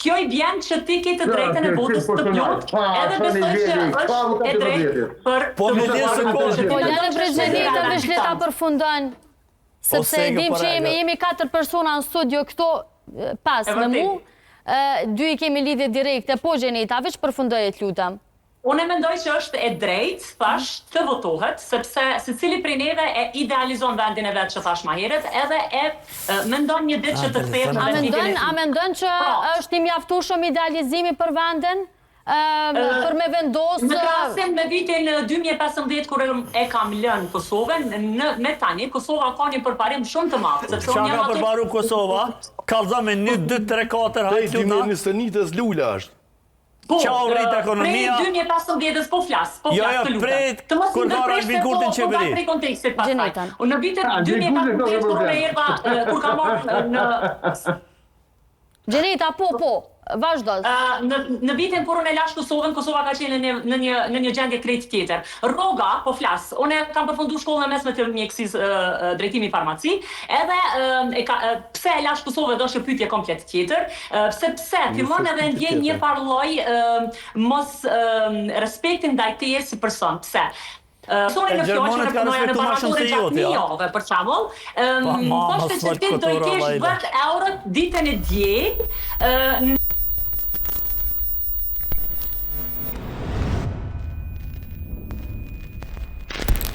kjo i bjen që ti ke të drejtën e votës të plot, edhe besoj që është e drejtë për të votuar. Po Lana Bregjanita veç le ta përfundon, sepse dim që jemi 4 persona në studio këto pas me mu, 2 i kemi lidhje direkte, po Gjenita, veç përfundoj e të lutem. Unë e mendoj që është e drejtë, thash, të votohet, sepse secili prej neve e idealizon vendin e vetë që thash ma heret, edhe e mendon një ditë që të kthehet në vendin e A mendon që është i mjaftueshëm idealizimi për vendin? Për me vendosë... Në krahasim me vitin 2015, kur e kam lënë Kosovën, me tani, Kosova ka një përparim shumë të madh. Çka ka përparu Kosova? Kallza me 1, 2, 3, 4 hajt luta. 2021 lula është. Qa u rrit ekonomia? Prej 2015 po flas të lutem. Prej kur ka rrit kurtin qeveri. Prej kontekstit pastaj. Në vitin 2015 kur me erdha, kur ka marrë në... Gjenita, po, vazhdo. Në vitin kur unë e lash Kosovën, Kosova ka qenë në një gjendje krejt tjetër. Rroga, po flas, unë kam përfundu shkollën e mesme të mjekësisë drejtimi farmaci, edhe pse e lash Kosovën do është pyetje komplet tjetër, pse fillon edhe ndjen një farlloj mos respektin ndaj teje si person. Pse? Personi në fjoqë në punoja në baraturë gjatë 1 javë, për qamull, thoshte që ti do i kesh 10 eurot ditën e djej,